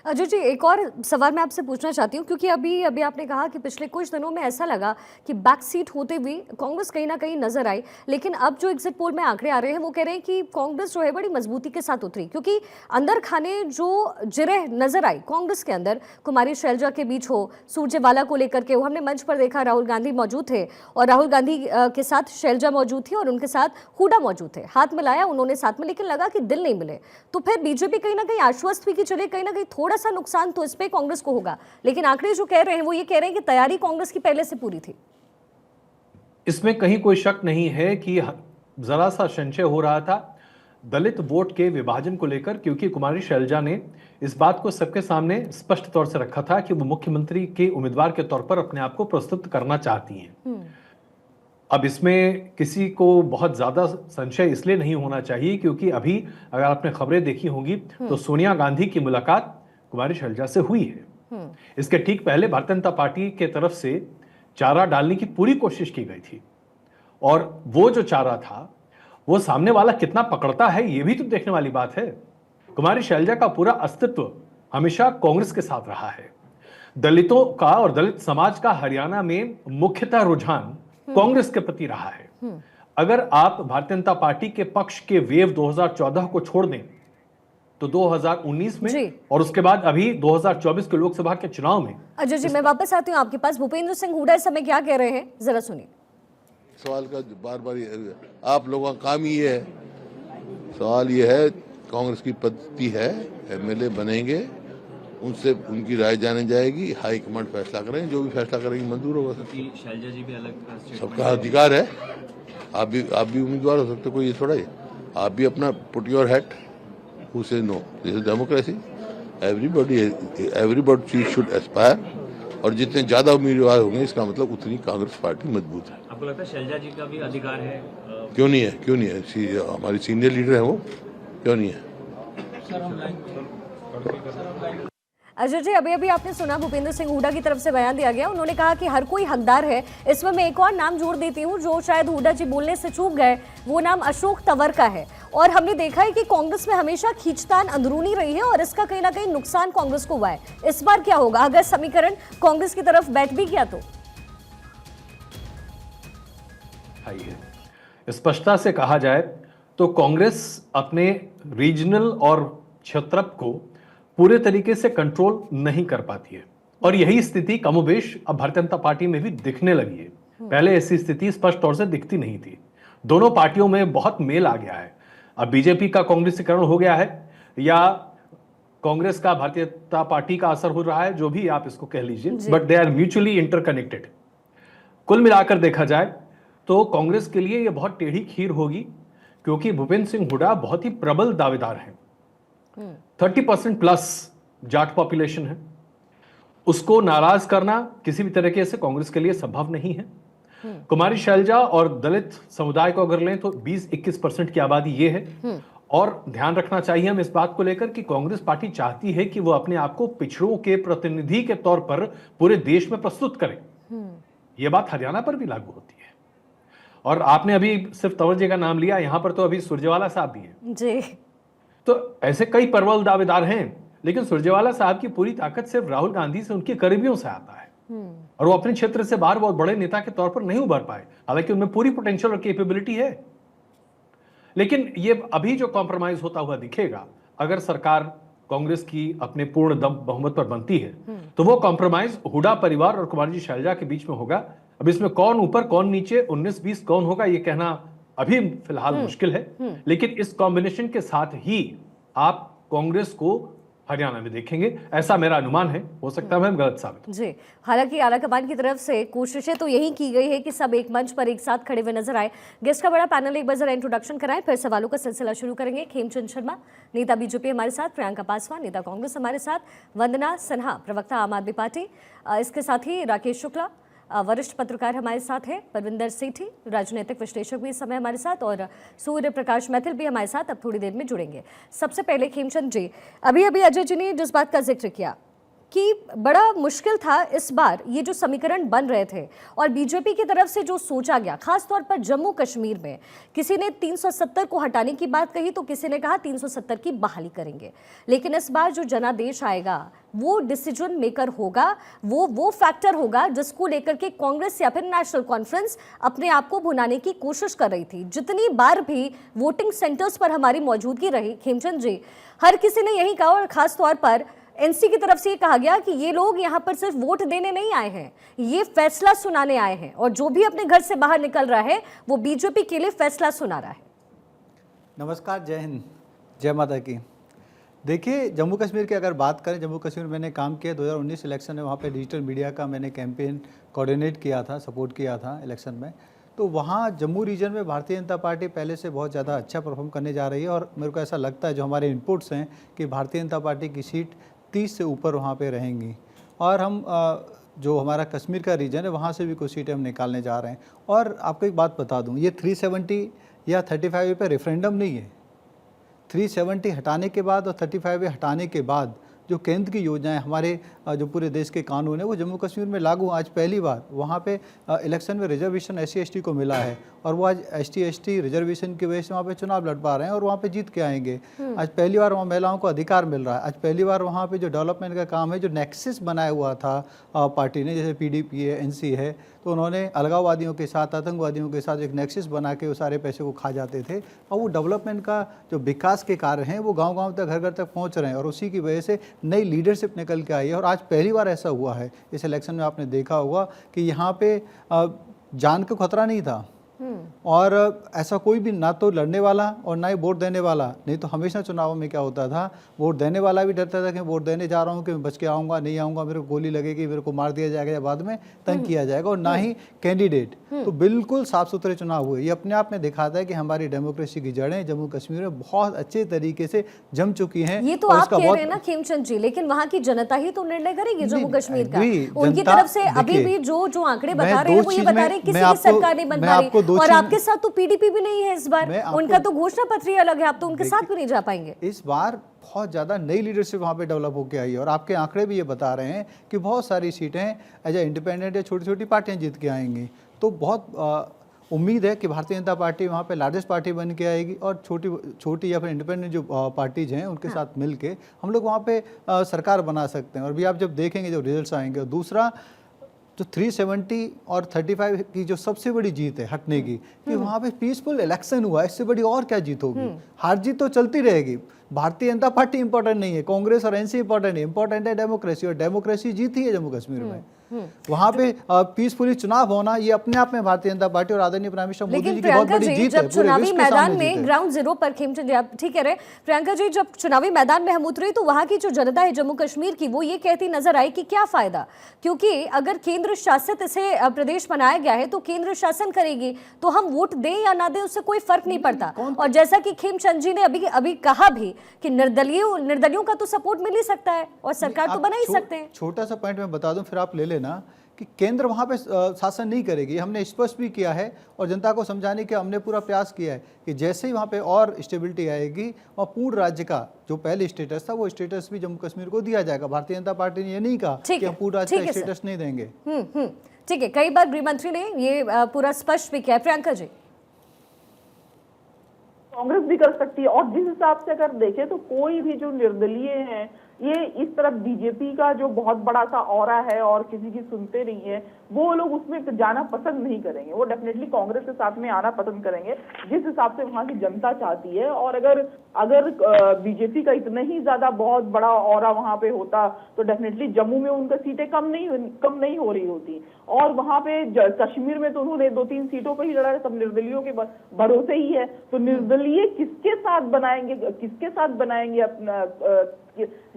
अजय जी, एक और सवाल मैं आपसे पूछना चाहती हूँ, क्योंकि अभी अभी आपने कहा कि पिछले कुछ दिनों में ऐसा लगा कि बैक सीट होते हुए कांग्रेस कहीं ना कहीं नजर आई, लेकिन अब जो एग्जिट पोल में आंकड़े आ रहे हैं वो कह रहे हैं कि कांग्रेस जो है बड़ी मजबूती के साथ उतरी, क्योंकि अंदर खाने जो जिरह नजर आई कांग्रेस के अंदर, कुमारी शैलजा के बीच हो, सुरजेवाला को लेकर के हो, हमने मंच पर देखा राहुल गांधी मौजूद थे और राहुल गांधी के साथ शैलजा मौजूद थी और उनके साथ हुड्डा मौजूद थे, हाथ मिलाया उन्होंने साथ में, लेकिन लगा कि दिल नहीं मिले। तो फिर बीजेपी कहीं ना कहीं आश्वस्त हुई कि चले कहीं ना कहीं थोड़ा सा नुकसान तो इस पे कांग्रेस को होगा, लेकिन आंकड़े जो कह रहे हैं वो ये कह रहे हैं कि तैयारी कांग्रेस की पहले से पूरी थी। इसमें कहीं कोई शक नहीं है कि जरा सा संशय हो रहा था दलित वोट के विभाजन को लेकर, क्योंकि कुमारी शैलजा ने इस बात को सबके सामने स्पष्ट तौर से रखा था कि वो मुख्यमंत्री के उम्मीदवार के तौर पर अपने आप को प्रस्तुत करना चाहती हैं। अब इसमें किसी को बहुत ज्यादा संशय इसलिए नहीं होना चाहिए क्योंकि अभी अगर आपने खबरें देखी होंगी तो सोनिया गांधी की मुलाकात कुमारी शैलजा से हुई है। इसके ठीक पहले भारतीय जनता पार्टी के तरफ से चारा डालने की पूरी कोशिश की गई थी और वो जो चारा था वो सामने वाला कितना पकड़ता है ये भी तो देखने वाली बात है। कुमारी शैलजा का पूरा अस्तित्व हमेशा कांग्रेस के साथ रहा है। दलितों का और दलित समाज का हरियाणा में मुख्यतः रुझान कांग्रेस के प्रति रहा है। अगर आप भारतीय जनता पार्टी के पक्ष के वेव 2014 को छोड़ दें तो 2019 में और उसके बाद अभी 2024 के लोकसभा के चुनाव में। अजय जी, मैं वापस आती हूँ आपके पास। भूपेंद्र सिंह हुड्डा इस समय क्या कह रहे हैं, जरा सुनिए। सवाल का बार बार आप लोगों का काम ये है, सवाल ये है कांग्रेस की पद्धति है एमएलए बनेंगे, उनसे उनकी राय जाने जाएगी, हाईकमांड फैसला करेंगे, जो भी फैसला करेंगे मंजूर होगा। शैलजा जी भी अलग सबका अधिकार है, आप भी उम्मीदवार हो सकते, कोई ये थोड़ा है। आप भी अपना put your hat, who say no, this is democracy, everybody should aspire, और जितने ज्यादा उम्मीदवार होंगे इसका मतलब उतनी कांग्रेस पार्टी मजबूत है। आपको लगता है शैलजा जी का भी अधिकार है? क्यों नहीं है, क्यों नहीं है, हमारी सीनियर लीडर है वो, क्यों नहीं है। अजय जी, अभी अभी आपने सुना भूपेंद्र सिंह हुड्डा की तरफ से बयान दिया गया, उन्होंने कहा कि हर कोई हकदार है। इसमें मैं एक और नाम जोड़ देती हूँ जो शायद हुड्डा जी बोलने से चूक गए, वो नाम अशोक तंवर का है। और हमने देखा है कि कांग्रेस में हमेशा खींचतान अंदरूनी रही है और इसका कहीं ना कहीं नुकसान कांग्रेस को हुआ है। इस बार क्या होगा अगर समीकरण कांग्रेस की तरफ बैठ भी गया तो? स्पष्टता से कहा जाए तो कांग्रेस अपने रीजनल और क्षेत्रप को पूरे तरीके से कंट्रोल नहीं कर पाती है और यही स्थिति कमोबेश अब भारतीय जनता पार्टी में भी दिखने लगी है। पहले ऐसी स्थिति स्पष्ट तौर से दिखती नहीं थी। दोनों पार्टियों में बहुत मेल आ गया है। अब बीजेपी का कांग्रेसीकरण हो गया है या कांग्रेस का भारतीय जनता पार्टी का असर हो रहा है, जो भी आप इसको कह लीजिए, but they are mutually interconnected. कुल मिलाकर देखा जाए तो कांग्रेस के लिए यह बहुत टेढ़ी खीर होगी क्योंकि भूपेंद्र सिंह हुड्डा बहुत ही प्रबल दावेदार हैं। 30% प्लस जाट पॉपुलेशन है, उसको नाराज करना किसी भी तरीके से कांग्रेस के लिए संभव नहीं है। कुमारी शैलजा और दलित समुदाय को अगर लें तो 20-21% की आबादी ये है। और ध्यान रखना चाहिए हम इस बात को लेकर कि कांग्रेस पार्टी चाहती है कि वो अपने आप को पिछड़ों के प्रतिनिधि के तौर पर पूरे देश में प्रस्तुत करे। यह बात हरियाणा पर भी लागू होती है। और आपने अभी सिर्फ तंवर जी का नाम लिया, यहां पर तो अभी सुरजेवाला साहब भी हैं जी। तो ऐसे कई प्रबल दावेदार हैं, लेकिन सुरजेवाला साहब की पूरी ताकत सिर्फ राहुल गांधी से, उनके करीबियों से आता है और वो अपने क्षेत्र से बाहर बहुत बड़े नेता के तौर पर नहीं उभर पाए, हालांकि उनमें पूरी पोटेंशियल और कैपेबिलिटी है। लेकिन ये अभी जो कॉम्प्रोमाइज होता हुआ दिखेगा, अगर सरकार कांग्रेस की अपने पूर्ण दम बहुमत पर बनती है तो वो कॉम्प्रोमाइज हुड्डा परिवार और कुमारी जी शैलजा के बीच में होगा। अब इसमें कौन ऊपर कौन नीचे, 19-20 कौन होगा ये कहना अभी फिलहाल मुश्किल है। लेकिन इस कॉम्बिनेशन के साथ ही आप कांग्रेस को हरियाणा में देखेंगे, ऐसा मेरा अनुमान है। हो सकता है मैं गलत साबित जी। हालांकि आलाकमान की तरफ से कोशिशें तो यही की गई है कि सब एक मंच पर एक साथ खड़े हुए नजर आए। गेस्ट का बड़ा पैनल एक बार जरा इंट्रोडक्शन कराएं, फिर सवालों का सिलसिला शुरू करेंगे। खेमचंद शर्मा, नेता बीजेपी हमारे साथ, प्रियंका पासवान, नेता कांग्रेस हमारे साथ, वंदना सिन्हा, प्रवक्ता आम आदमी पार्टी, इसके साथ ही राकेश शुक्ला, वरिष्ठ पत्रकार हमारे साथ हैं, परविंदर सेठी, राजनीतिक विश्लेषक भी इस समय हमारे साथ, और सूर्य प्रकाश मैथिल भी हमारे साथ अब थोड़ी देर में जुड़ेंगे। सबसे पहले खेमचंद जी, अभी अभी अजय जी ने जिस बात का जिक्र किया कि बड़ा मुश्किल था इस बार ये जो समीकरण बन रहे थे और बीजेपी की तरफ से जो सोचा गया, खास तौर पर जम्मू कश्मीर में किसी ने 370 को हटाने की बात कही तो किसी ने कहा 370 की बहाली करेंगे। लेकिन इस बार जो जनादेश आएगा वो डिसीजन मेकर होगा, वो फैक्टर होगा जिसको लेकर के कांग्रेस या फिर नेशनल कॉन्फ्रेंस अपने आप को भुनाने की कोशिश कर रही थी। जितनी बार भी वोटिंग सेंटर्स पर हमारी मौजूदगी रही खेमचंद जी, हर किसी ने यही कहा और खास तौर पर एनसी की तरफ से ये कहा गया कि ये लोग यहाँ पर सिर्फ वोट देने नहीं आए हैं, ये फैसला सुनाने आए हैं और जो भी अपने घर से बाहर निकल रहा है वो बीजेपी के लिए फैसला सुना रहा है। नमस्कार, जय हिंद, जय माता की। देखिए, जम्मू कश्मीर की अगर बात करें, जम्मू कश्मीर में मैंने काम किया 2019 इलेक्शन में, वहाँ पे डिजिटल मीडिया का मैंने कैंपेन कोऑर्डिनेट किया था, सपोर्ट किया था इलेक्शन में। तो वहाँ जम्मू रीजन में भारतीय जनता पार्टी पहले से बहुत ज़्यादा अच्छा परफॉर्म करने जा रही है और मेरे को ऐसा लगता है जो हमारे इनपुट्स हैं कि भारतीय जनता पार्टी की सीट 30 से ऊपर वहाँ पे रहेंगी और हम जो हमारा कश्मीर का रीजन है वहाँ से भी कुछ सीटें हम निकालने जा रहे हैं। और आपको एक बात बता दूँ, ये 370 या 35 पे रेफरेंडम नहीं है। 370 हटाने के बाद और 35 हटाने के बाद जो केंद्र की योजनाएं, हमारे जो पूरे देश के कानून है वो जम्मू कश्मीर में लागू। आज पहली बार वहाँ पे इलेक्शन में रिजर्वेशन SC/ST को मिला है और वो आज ST/ST रिजर्वेशन की वजह से वहाँ पे चुनाव लड़ पा रहे हैं और वहाँ पे जीत के आएंगे। आज पहली बार वहाँ महिलाओं को अधिकार मिल रहा है। आज पहली बार वहाँ पे जो डेवलपमेंट का काम है, जो नेक्सस बनाया हुआ था पार्टी ने, जैसे PDP है, NC है, तो उन्होंने अलगाववादियों के साथ, आतंकवादियों के साथ एक नेक्सस बना के वो सारे पैसे को खा जाते थे और वो डेवलपमेंट का जो विकास के कार्य हैं वो गांव-गांव तक, घर-घर तक पहुंच रहे हैं और उसी की वजह से नई लीडरशिप निकल के आई है। और आज पहली बार ऐसा हुआ है इस इलेक्शन में, आपने देखा होगा कि यहाँ पे जान का खतरा नहीं था और ऐसा कोई भी ना तो लड़ने वाला और ना ही वोट देने वाला। नहीं तो हमेशा चुनावों में क्या होता था, वोट देने वाला भी डरता था कि वोट देने जा रहा हूँ कि मैं बच के आऊँगा, नहीं आऊँगा, मेरे को गोली लगेगी, मेरे को मार दिया जाएगा या बाद में तंग किया जाएगा, और ना ही कैंडिडेट। तो बिल्कुल साफ सुथरे चुनाव हुए। ये अपने आप में दिखाता है कि हमारी डेमोक्रेसी की जड़ें जम्मू कश्मीर में बहुत अच्छे तरीके से जम चुकी हैं। ये तो आप कह रहे हैं ना खेमचंद जी, लेकिन वहाँ की जनता ही तो निर्णय करेगी जम्मू कश्मीर का। उनकी तरफ से अभी भी जो आंकड़े बता रहे हैं वो ये बता रहे हैं किसी की सरकार नहीं बन पा रही और आपके साथ तो PDP भी नहीं है इस बार, उनका तो घोषणा पत्र ही अलग है, आप तो उनके साथ भी नहीं जा पाएंगे। इस बार बहुत ज़्यादा नई लीडरशिप वहाँ पे डेवलप होकर आई है और आपके आंकड़े भी ये बता रहे हैं कि बहुत सारी सीटें एज ए इंडिपेंडेंट या छोटी छोटी पार्टियाँ जीत के आएंगी। तो बहुत उम्मीद है कि भारतीय जनता पार्टी वहाँ पे लार्जेस्ट पार्टी बन के आएगी और छोटी या फिर इंडिपेंडेंट जो पार्टीज हैं उनके साथ मिल के हम लोग वहाँ पे सरकार बना सकते हैं। और भी आप जब देखेंगे जब रिजल्ट आएंगे, और दूसरा जो 370 और 35 की जो सबसे बड़ी जीत है हटने की, कि वहाँ पे पीसफुल इलेक्शन हुआ, इससे बड़ी और क्या जीत होगी। हार जीत तो चलती रहेगी। भारतीय जनता पार्टी इंपॉर्टेंट नहीं है, कांग्रेस और NC इंपॉर्टेंट है, इंपॉर्टेंट है डेमोक्रेसी, और डेमोक्रेसी जीती है जम्मू कश्मीर में। वहाँ पे पीसफुली चुनाव होना, ये अपने आप में भारतीय जनता पार्टी और आदरणीय प्राइम मिनिस्टर मोदी जी की बहुत बड़ी जीत है। जब चुनावी मैदान में ग्राउंड जीरो पर, खेमचंद जी आप ठीक कह रहे हैं, प्रियंका जी जब चुनावी मैदान में हम उतरे तो वहाँ की जो जनता है जम्मू कश्मीर की वो ये कहती नजर आई कि क्या फायदा, क्योंकि अगर केंद्र शासित इसे प्रदेश बनाया गया है तो केंद्र शासन करेगी, तो हम वोट दें या ना दें उससे कोई फर्क नहीं पड़ता। और जैसा कि खेमचंद जी ने अभी कहा भी कि निर्दलियों का तो सपोर्ट मिल ही सकता है और सरकार तो बना ही सकते हैं। छोटा सा पॉइंट मैं बता दूं, फिर आप ले लेना, कि केंद्र वहाँ पे शासन नहीं करेगी। हमने स्पष्ट भी किया है और जनता को समझाने के हमने पूरा प्रयास किया है कि जैसे ही वहाँ पे और स्टेबिलिटी आएगी और पूर्ण राज्य का जो पहले स्टेटस था वो स्टेटस भी जम्मू कश्मीर को दिया जाएगा। भारतीय जनता पार्टी ने ये नहीं कहा कि हम पूर्ण राज्य का स्टेटस नहीं देंगे। ठीक है, कई बार गृह मंत्री ने ये पूरा स्पष्ट भी किया। प्रियंका जी, कांग्रेस भी कर सकती है और जिस हिसाब से अगर देखें तो कोई भी जो निर्दलीय हैं ये इस तरफ बीजेपी का जो बहुत बड़ा सा ऑरा है और किसी की सुनते नहीं है, वो लोग उसमें जाना पसंद नहीं करेंगे। वो डेफिनेटली कांग्रेस के साथ में आना पसंद करेंगे जिस हिसाब से वहां की जनता चाहती है। और अगर बीजेपी का इतना ही ज्यादा बहुत बड़ा ऑरा वहां पे होता तो डेफिनेटली जम्मू में उनका सीटें कम नहीं हो रही होती। और वहां पे कश्मीर में तो उन्होंने 2-3 सीटों पर ही लड़ा है, सब निर्दलियों के भरोसे ही है। तो निर्दलीय किसके साथ बनाएंगे अपना,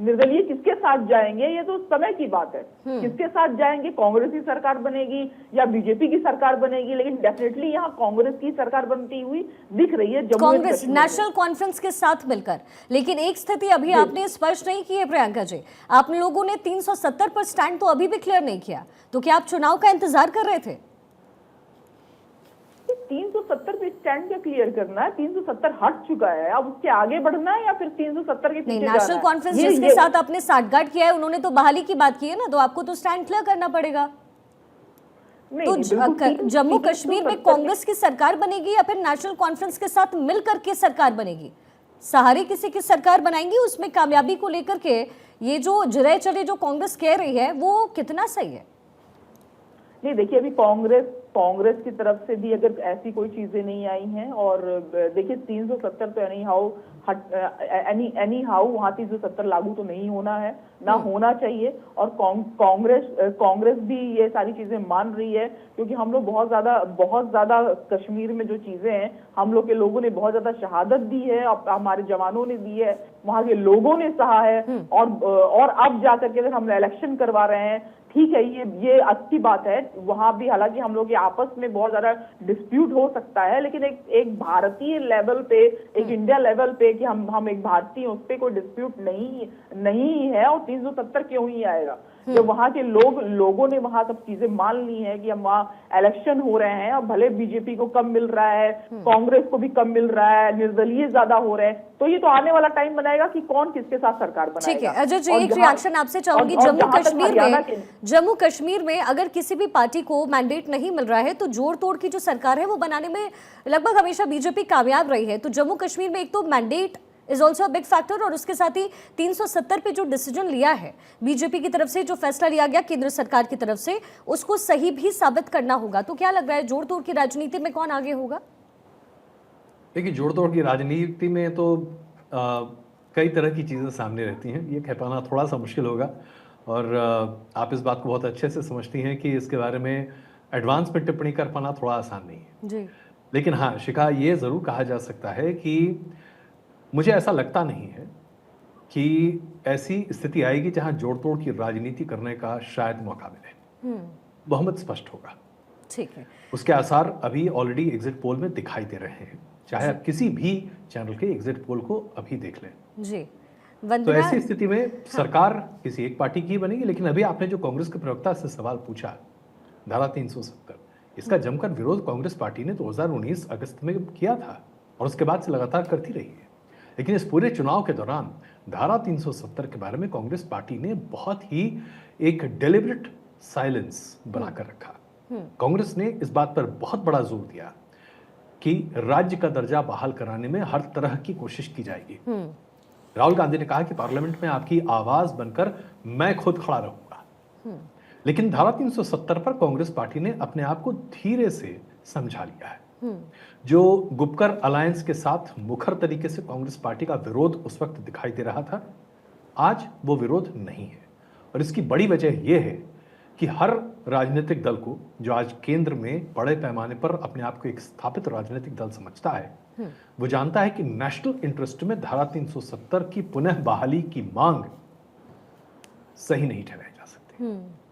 निर्दलीय किसके साथ जाएंगे, ये तो समय की बात है। किसके साथ जाएंगे, कांग्रेस की सरकार बनेगी या बीजेपी की सरकार बनेगी, लेकिन डेफिनेटली यहाँ कांग्रेस की सरकार बनती हुई दिख रही है जम्मू कांग्रेस नेशनल कॉन्फ्रेंस के साथ मिलकर। लेकिन एक स्थिति अभी आपने स्पष्ट नहीं की है प्रियंका जी, आप लोगों ने 370 पर स्टैंड तो अभी भी क्लियर नहीं किया, तो क्या आप चुनाव का इंतजार कर रहे थे? 370 पे स्टैंड क्या क्लियर करना है? 370 हट चुका है, अब उसके आगे बढ़ना है या फिर 370 के नहीं, पीछे नेशनल जाना है? कॉन्फ्रेंस जिसके साथ आपने साठगांठ किया है उन्होंने तो बहाली की बात की है ना, तो आपको तो स्टैंड क्लियर करना पड़ेगा। नहीं, तो नहीं, बिल्कुल जम्मू कश्मीर में 370 कांग्रेस की सरकार बनेगी या फिर नेशनल कॉन्फ्रेंस के साथ मिलकर के सरकार बनेगी? सहारे किसी की सरकार बनाएंगी, उसमें कामयाबी को लेकर के ये जो जिरह चले जो कांग्रेस कह रही है वो कितना सही है? नहीं, देखिए अभी कांग्रेस की तरफ से भी अगर ऐसी कोई चीजें नहीं आई हैं, और देखिए 370 तो एनी हाउ वहां 370 लागू तो नहीं होना है, ना होना चाहिए। और कांग्रेस भी ये सारी चीजें मान रही है, क्योंकि हम लोग बहुत ज्यादा कश्मीर में जो चीजें हैं, हम लोग के लोगों ने बहुत ज्यादा शहादत दी है, हमारे जवानों ने दी है, वहां के लोगों ने सहा है, और अब जाकर के अगर हम इलेक्शन करवा रहे हैं, ठीक है, ये अच्छी बात है। वहां भी हालांकि हम लोग के आपस में बहुत ज्यादा डिस्प्यूट हो सकता है, लेकिन एक भारतीय लेवल पे, एक इंडिया लेवल पे कि हम एक भारतीय, उस पे कोई डिस्प्यूट नहीं है, और 370 क्यों ही आएगा? जब वहां के लोगों ने वहां सब चीजें मान ली हैं कि हम वहां इलेक्शन हो रहे हैं, अब भले बीजेपी को कम मिल रहा है, कांग्रेस को भी कम मिल रहा है, निर्दलीय ज्यादा हो रहे हैं, तो ये तो आने वाला टाइम बनाएगा कि कौन किसके साथ सरकार बनाएगा। ठीक है अजय जी, और एक जहां- रिएक्शन आपसे चाहूंगी। और जम्मू जहां तक कश्मीर हरियाणा में के- जम्मू कश्मीर में अगर किसी भी पार्टी को मैंडेट नहीं मिल रहा है तो जोड़ तोड़ की जो सरकार है वो बनाने में लगभग हमेशा बीजेपी कामयाब रही है। तो जम्मू कश्मीर में एक तो mandate is also a big factor, और उसके साथ ही 370 पे जो डिसीजन लिया है बीजेपी की तरफ से, जो फैसला लिया गया केंद्र सरकार की तरफ से, उसको सही भी साबित करना होगा। तो क्या लग रहा है जोड़ तोड़ की राजनीति में कौन आगे होगा? देखिए, जोड़ तोड़ की राजनीति में तो कई तरह की चीज़ें सामने रहती हैं, ये कह पाना थोड़ा सा मुश्किल होगा, और आप इस बात को बहुत अच्छे से समझती हैं कि इसके बारे में एडवांस में टिप्पणी कर पाना थोड़ा आसान नहीं है। जी, लेकिन हाँ, शिखा, ये ज़रूर कहा जा सकता है कि मुझे ऐसा लगता नहीं है कि ऐसी स्थिति आएगी जहां जोड़ तोड़ की राजनीति करने का शायद मौका मिले। बहुमत स्पष्ट होगा, ठीक है। उसके आसार अभी ऑलरेडी एग्जिट पोल में दिखाई दे रहे हैं, चाहे आप किसी भी चैनल के एग्जिट पोल को अभी देख लें। जी, तो वंदना, ऐसी स्थिति में सरकार किसी एक पार्टी की बनेगी। लेकिन अभी आपने जो कांग्रेस के प्रवक्ता से सवाल पूछा, धारा 370, इसका जमकर विरोध कांग्रेस पार्टी ने 2019 अगस्त में किया था, और उसके बाद से लगातार करती रही है। लेकिन इस पूरे चुनाव के दौरान धारा 370 के बारे में कांग्रेस पार्टी ने बहुत ही एक डेलिबरेट साइलेंस बनाकर रखा। कांग्रेस ने इस बात पर बहुत बड़ा जोर दिया कि राज्य का दर्जा बहाल कराने में हर तरह की कोशिश की जाएगी। राहुल गांधी ने कहा कि पार्लियामेंट में आपकी आवाज बनकर मैं खुद खड़ा रहूंगा। लेकिन धारा 370 पर कांग्रेस पार्टी ने अपने आप को धीरे से समझा लिया है। जो गुपकर अलायंस के साथ मुखर तरीके से कांग्रेस पार्टी का विरोध उस वक्त दिखाई दे रहा था, आज वो विरोध नहीं है। और इसकी बड़ी वजह यह है कि हर राजनीतिक दल को, जो आज केंद्र में बड़े पैमाने पर अपने आप को एक स्थापित राजनीतिक दल समझता है, वो जानता है कि नेशनल इंटरेस्ट में धारा 370 की पुनः बहाली की मांग सही नहीं ठहराई जा सकती।